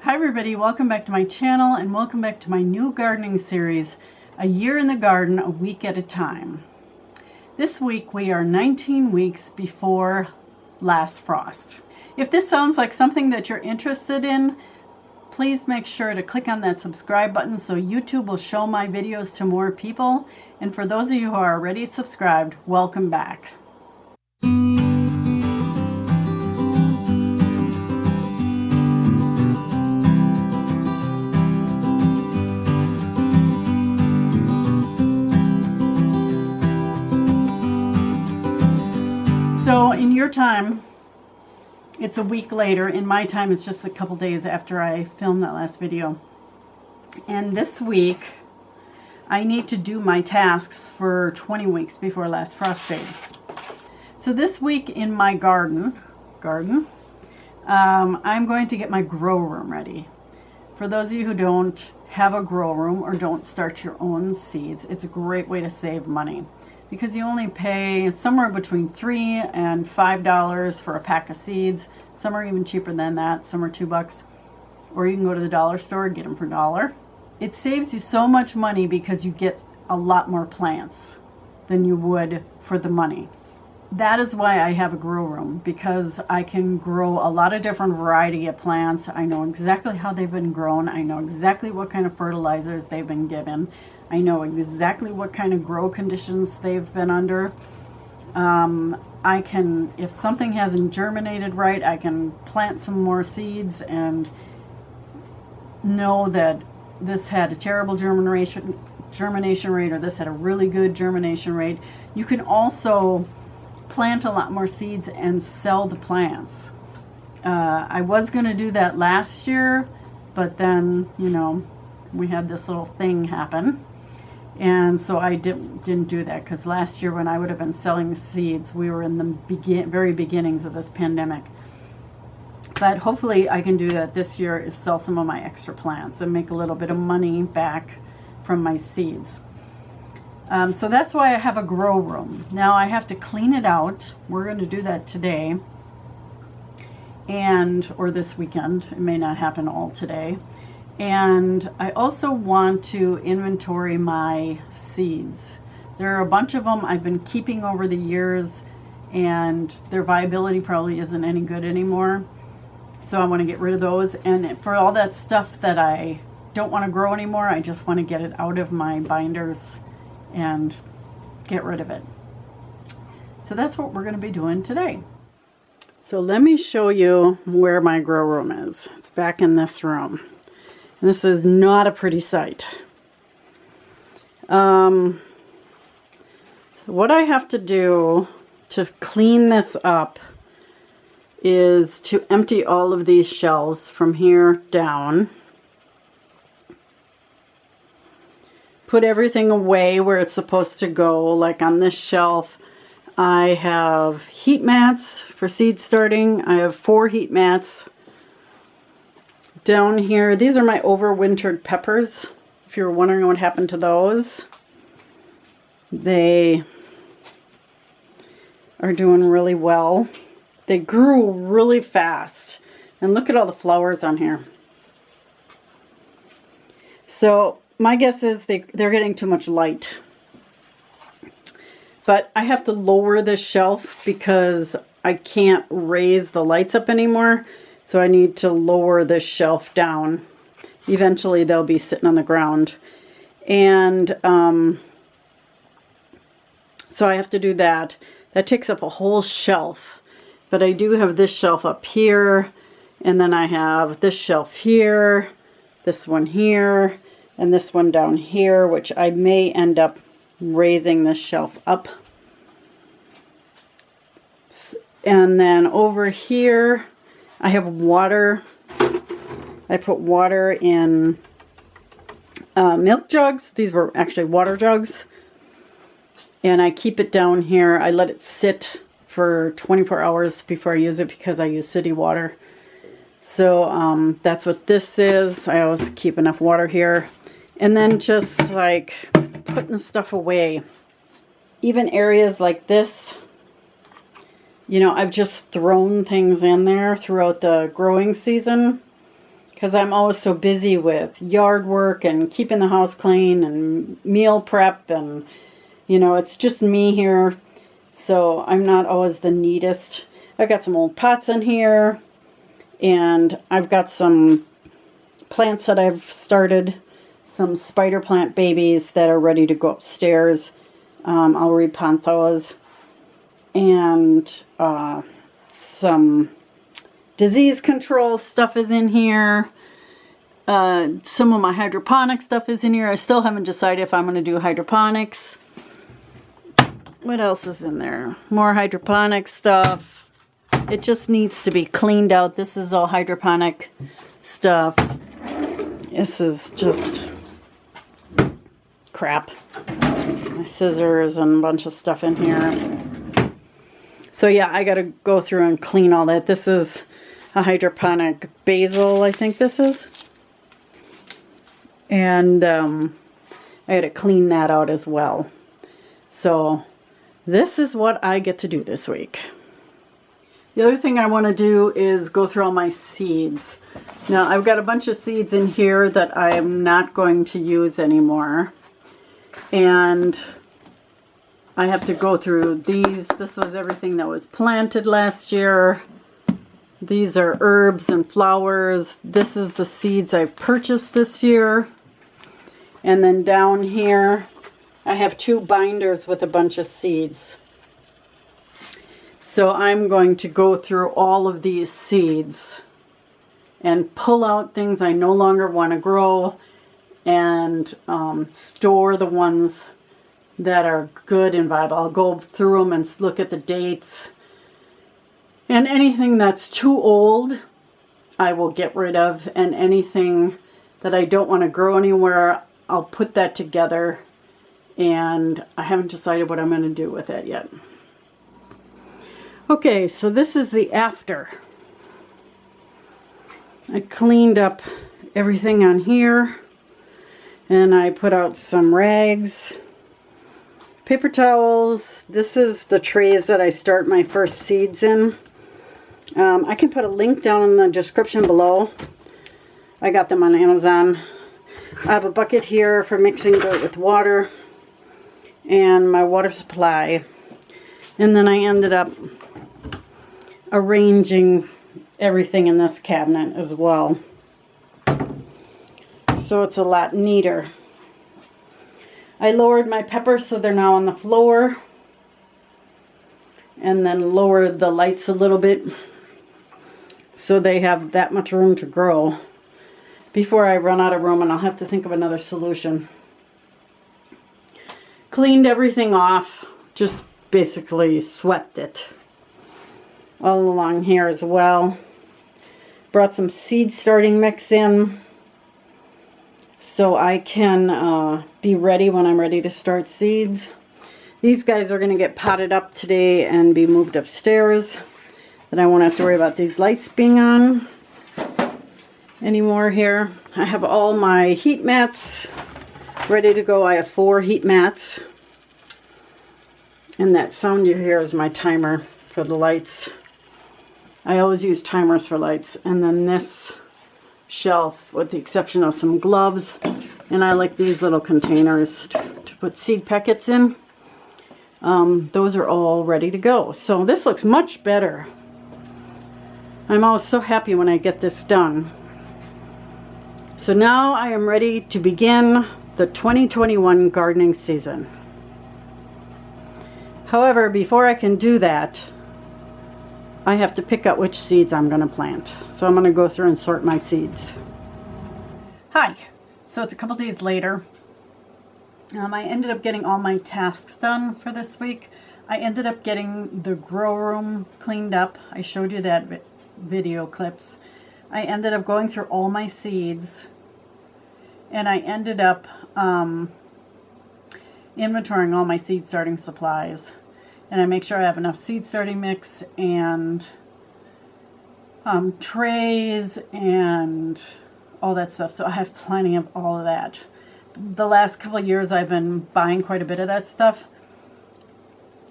Hi everybody, welcome back to my channel and welcome back to my new gardening series, A Year in the Garden, a Week at a Time. This week we are 19 weeks before last frost. If this sounds like something that you're interested in, please make sure to click on that subscribe button so YouTube will show my videos to more people. And for those of you who are already subscribed, welcome back. So in your time, it's a week later. In my time, it's just a couple days after I filmed that last video. And this week, I need to do my tasks for 20 weeks before last frost date. So this week in my garden, I'm going to get my grow room ready. For those of you who don't have a grow room or don't start your own seeds, it's a great way to save money, because you only pay somewhere between $3 and $5 for a pack of seeds. Some are even cheaper than that. Some are $2. Or you can go to the dollar store and get them for $1. It saves you so much money because you get a lot more plants than you would for the money. That is why I have a grow room, because I can grow a lot of different variety of plants. I know exactly how they've been grown. I know exactly what kind of fertilizers they've been given. I know exactly what kind of grow conditions they've been under. I can, if something hasn't germinated right, I can plant some more seeds and know that this had a terrible germination rate, or this had a really good germination rate. You can also plant a lot more seeds and sell the plants. I was going to do that last year, but then, you know, we had this little thing happen. And so I didn't do that, because last year when I would have been selling seeds, we were in the very beginnings of this pandemic. But hopefully I can do that this year, is sell some of my extra plants and make a little bit of money back from my seeds. So that's why I have a grow room. Now I have to clean it out. We're going to do that today or this weekend. It may not happen all today. And I also want to inventory my seeds. There are a bunch of them I've been keeping over the years, and their viability probably isn't any good anymore. So I want to get rid of those. And for all that stuff that I don't want to grow anymore, I just want to get it out of my binders and get rid of it. So that's what we're going to be doing today. So let me show you where my grow room is. It's back in this room. And this is not a pretty sight. What I have to do to clean this up is to empty all of these shelves from here down. Put everything away where it's supposed to go. Like on this shelf, I have heat mats for seed starting. I have 4 heat mats. Down here, these are my overwintered peppers. If you're wondering what happened to those, they are doing really well. They grew really fast. And look at all the flowers on here. So my guess is they're getting too much light. But I have to lower this shelf because I can't raise the lights up anymore. So I need to lower this shelf down. Eventually they'll be sitting on the ground. And so I have to do that. That takes up a whole shelf. But I do have this shelf up here. And then I have this shelf here. This one here. And this one down here, which I may end up raising this shelf up. And then over here, I have water. I put water in milk jugs. These were actually water jugs. And I keep it down here. I let it sit for 24 hours before I use it, because I use city water. So that's what this is. I always keep enough water here. And then just like putting stuff away. Even areas like this, you know, I've just thrown things in there throughout the growing season. because I'm always so busy with yard work and keeping the house clean and meal prep, and you know, it's just me here, so I'm not always the neatest. I've got some old pots in here, and I've got some plants that I've started, some spider plant babies that are ready to go upstairs. I'll repot those, and some disease control stuff is in here. Some of my hydroponic stuff is in here. I still haven't decided if I'm going to do hydroponics. What else is in there? More hydroponic stuff. It just needs to be cleaned out. This is all hydroponic stuff. This is just crap. My scissors and a bunch of stuff in here. So yeah, I got to go through and clean all that. This is a hydroponic basil, I think this is. And I had to clean that out as well. So this is what I get to do this week. The other thing I want to do is go through all my seeds. Now I've got a bunch of seeds in here that I'm not going to use anymore. And I have to go through these. This was everything that was planted last year. These are herbs and flowers. This is the seeds I've purchased this year. And then down here, I have 2 binders with a bunch of seeds. So I'm going to go through all of these seeds and pull out things I no longer want to grow, and store the ones that are good and viable. I'll go through them and look at the dates. And anything that's too old, I will get rid of. And anything that I don't want to grow anywhere, I'll put that together. And I haven't decided what I'm going to do with it yet. Okay, so this is the after. I cleaned up everything on here. And I put out some rags. Paper towels. This is the trays that I start my first seeds in. I can put a link down in the description below. I got them on Amazon. I have a bucket here for mixing dirt with water. And my water supply. And then I ended up arranging everything in this cabinet as well. So it's a lot neater. I lowered my peppers so they're now on the floor. And then lowered the lights a little bit so they have that much room to grow before I run out of room, and I'll have to think of another solution. Cleaned everything off, just basically swept it all along here as well. Brought some seed starting mix in so I can be ready when I'm ready to start seeds. These guys are going to get potted up today and be moved upstairs. Then I won't have to worry about these lights being on anymore here. I have all my heat mats ready to go. I have 4 heat mats. And that sound you hear is my timer for the lights. I always use timers for lights. And then this shelf, with the exception of some gloves. And I like these little containers to put seed packets in. Those are all ready to go. So this looks much better. I'm always so happy when I get this done. So now I am ready to begin the 2021 gardening season. However, before I can do that, I have to pick out which seeds I'm going to plant. So I'm going to go through and sort my seeds. Hi. So it's a couple days later. I ended up getting all my tasks done for this week. I ended up getting the grow room cleaned up. I showed you that video clips. I ended up going through all my seeds, and I ended up inventorying all my seed starting supplies. And I make sure I have enough seed starting mix and trays and all that stuff. So I have plenty of all of that. The last couple of years I've been buying quite a bit of that stuff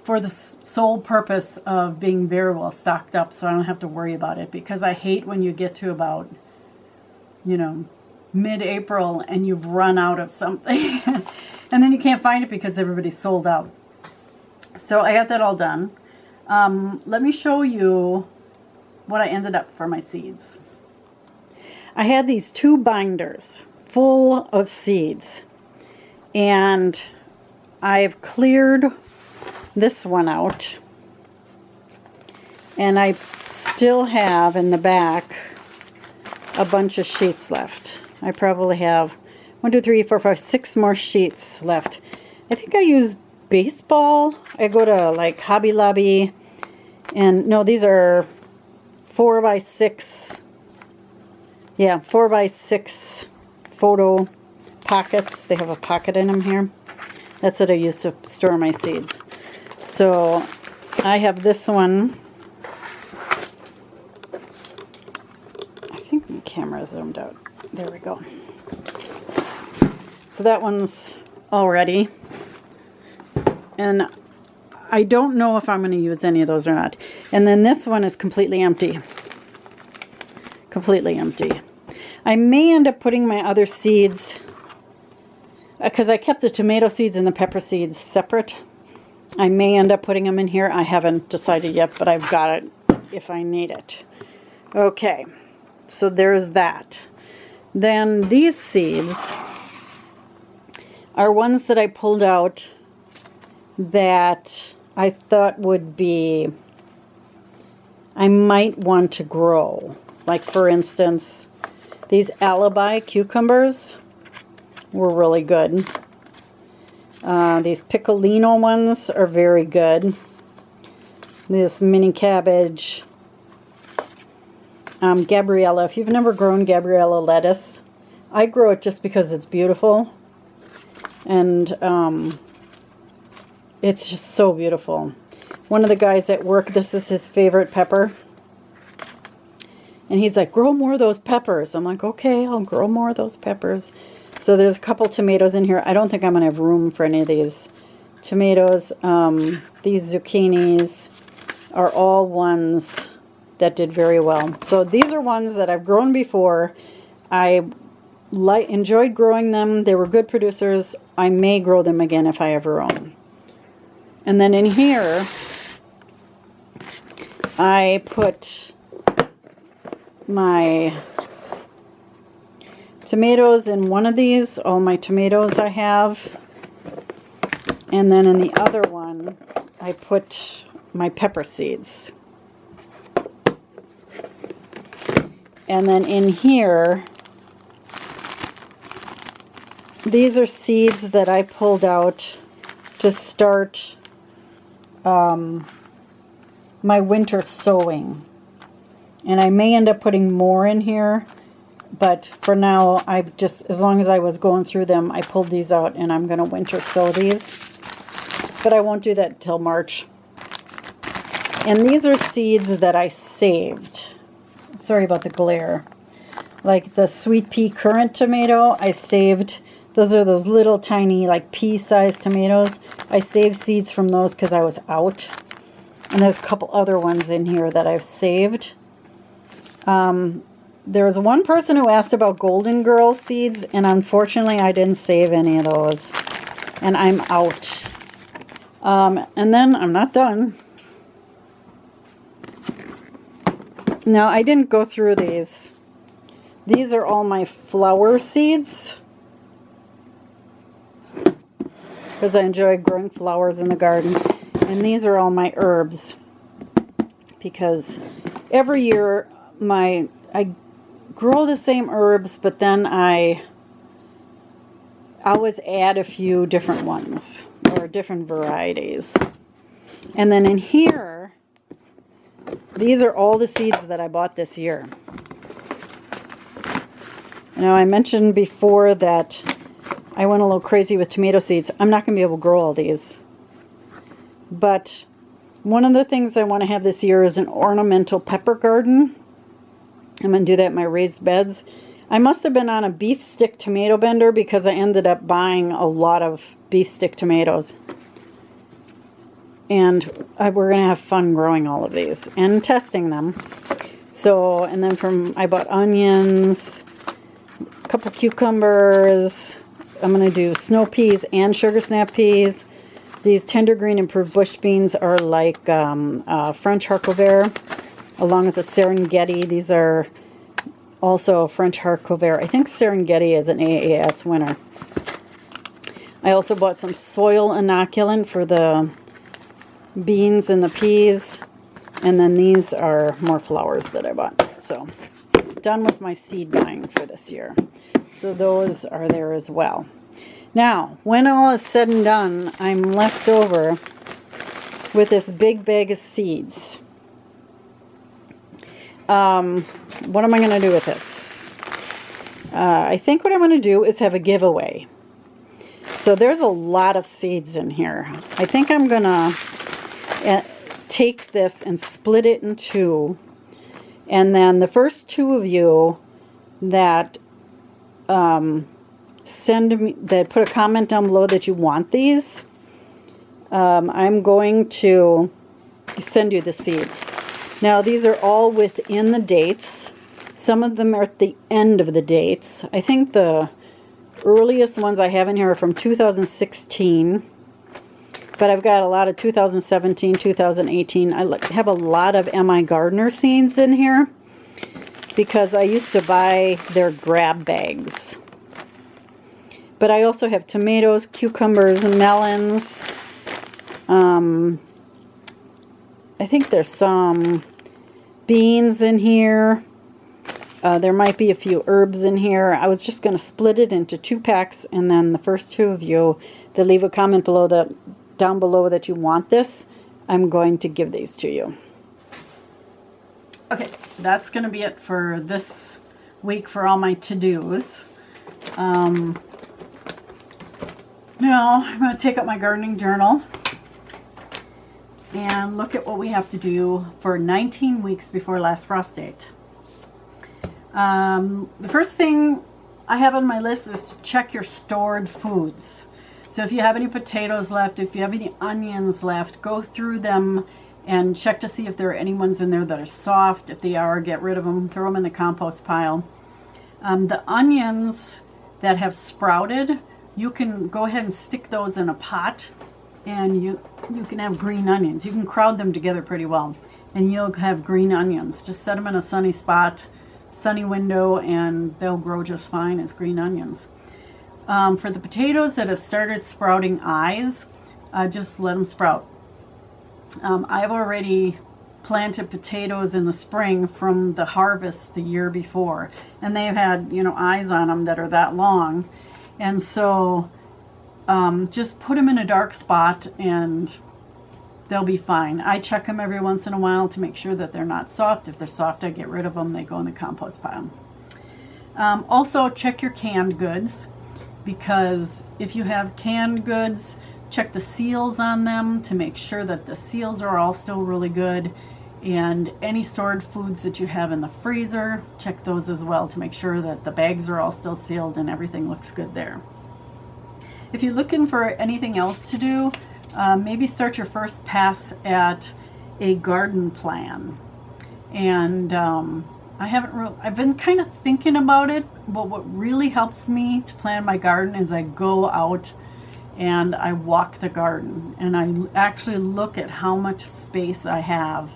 for the sole purpose of being very well stocked up, so I don't have to worry about it, because I hate when you get to about you know, mid-April and you've run out of something. And then you can't find it because everybody's sold out. So I got that all done. Let me show you what I ended up for my seeds. I had these 2 binders full of seeds. And I've cleared this one out. And I still have in the back a bunch of sheets left. I probably have 1, 2, 3, 4, 5, 6 more sheets left. I think I use baseball. I go to like Hobby Lobby, and no, these are 4x6. Yeah, 4x6 photo pockets. They have a pocket in them here. That's what I use to store my seeds. So I have this one. I think my camera zoomed out. There we go. So that one's all ready. And I don't know if I'm going to use any of those or not. And then this one is completely empty. Completely empty. I may end up putting my other seeds, because I kept the tomato seeds and the pepper seeds separate. I may end up putting them in here. I haven't decided yet, but I've got it if I need it. Okay, so there's that. Then these seeds are ones that I pulled out that I thought would be, I might want to grow. Like for instance, these alibi cucumbers were really good. These piccolino ones are very good. This mini cabbage. Gabriella, if you've never grown Gabriella lettuce, I grow it just because it's beautiful. And it's just so beautiful. One of the guys at work, this is his favorite pepper. And he's like, grow more of those peppers. I'm like, okay, I'll grow more of those peppers. So there's a couple tomatoes in here. I don't think I'm going to have room for any of these tomatoes. These zucchinis are all ones that did very well. So these are ones that I've grown before. I enjoyed growing them. They were good producers. I may grow them again if I ever own. And then in here, I put my tomatoes in one of these, all my tomatoes I have. And then in the other one, I put my pepper seeds. And then in here, these are seeds that I pulled out to start my winter sowing. And I may end up putting more in here, but for now, as long as I was going through them, I pulled these out and I'm going to winter sow these. But I won't do that until March. And these are seeds that I saved. Sorry about the glare. Like the sweet pea currant tomato, I saved. Those are those little tiny like pea-sized tomatoes. I saved seeds from those because I was out. And there's a couple other ones in here that I've saved. There was one person who asked about Golden Girl seeds, and unfortunately I didn't save any of those. And I'm out. And then I'm not done. Now, I didn't go through these. These are all my flower seeds, because I enjoy growing flowers in the garden. And these are all my herbs, because every year I grow the same herbs, but then I always add a few different ones or different varieties. And then in here, these are all the seeds that I bought this year. Now, I mentioned before that I went a little crazy with tomato seeds. I'm not going to be able to grow all these. But one of the things I want to have this year is an ornamental pepper garden. I'm going to do that in my raised beds. I must have been on a beef stick tomato bender because I ended up buying a lot of beef stick tomatoes. And we're going to have fun growing all of these and testing them. So, and then I bought onions, cucumbers. I'm going to do snow peas and sugar snap peas. These tender green improved bush beans are like French haricot along with the Serengeti. These are also French haricot. I think Serengeti is an AAS winner. I also bought some soil inoculant for the beans and the peas. And then these are more flowers that I bought. So, done with my seed buying for this year. So those are there as well. Now, when all is said and done, I'm left over with this big bag of seeds. What am I going to do with this? I think what I'm going to do is have a giveaway. So there's a lot of seeds in here. I think I'm going to take this and split it in two. And then the first two of you that that put a comment down below that you want these, I'm going to send you the seeds. Now these are all within the dates. Some of them are at the end of the dates. I think the earliest ones I have in here are from 2016. But I've got a lot of 2017, 2018. I have a lot of M.I. Gardener seeds in here because I used to buy their grab bags. But I also have tomatoes, cucumbers, and melons. I think there's some beans in here. There might be a few herbs in here. I was just going to split it into 2 packs, and then the first 2 of you that leave a comment below down below that you want this, I'm going to give these to you. Okay, that's going to be it for this week for all my to-dos. Now I'm going to take up my gardening journal and look at what we have to do for 19 weeks before last frost date. The first thing I have on my list is to check your stored foods. So if you have any potatoes left, if you have any onions left, go through them and check to see if there are any ones in there that are soft. If they are, get rid of them, throw them in the compost pile. The onions that have sprouted, you can go ahead and stick those in a pot, and you can have green onions. You can crowd them together pretty well, and you'll have green onions. Just set them in a sunny spot, sunny window, and they'll grow just fine as green onions. For the potatoes that have started sprouting eyes, just let them sprout. I've already planted potatoes in the spring from the harvest the year before, and they've had, eyes on them that are that long. And so just put them in a dark spot and they'll be fine. I check them every once in a while to make sure that they're not soft. If they're soft, I get rid of them. They go in the compost pile. Also, check your canned goods, because if you have canned goods, check the seals on them to make sure that the seals are all still really good. And any stored foods that you have in the freezer, check those as well to make sure that the bags are all still sealed and everything looks good there. If you're looking for anything else to do, maybe start your first pass at a garden plan. And I've been kind of thinking about it, but what really helps me to plan my garden is I go out and I walk the garden, and I actually look at how much space I have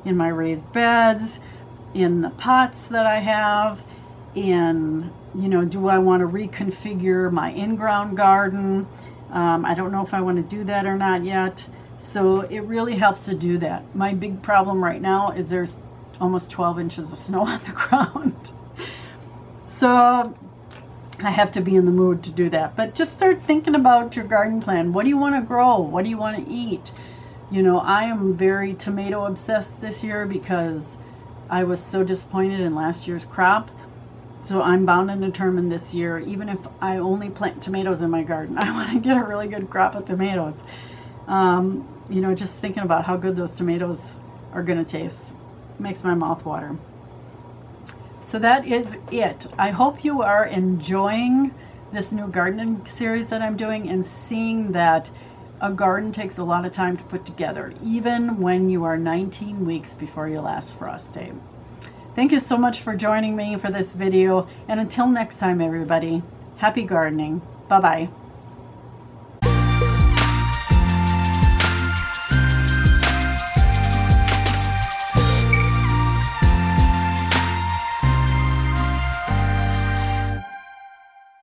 in my raised beds, in the pots that I have, in, do I want to reconfigure my in-ground garden? I don't know if I want to do that or not yet. So it really helps to do that. My big problem right now is there's almost 12 inches of snow on the ground. So I have to be in the mood to do that. But just start thinking about your garden plan. What do you want to grow? What do you want to eat? I am very tomato obsessed this year because I was so disappointed in last year's crop. So I'm bound and determined this year, even if I only plant tomatoes in my garden, I want to get a really good crop of tomatoes. Just thinking about how good those tomatoes are going to taste makes my mouth water. So that is it. I hope you are enjoying this new gardening series that I'm doing and seeing that a garden takes a lot of time to put together, even when you are 19 weeks before your last frost date. Thank you so much for joining me for this video, and until next time everybody, happy gardening. Bye-bye.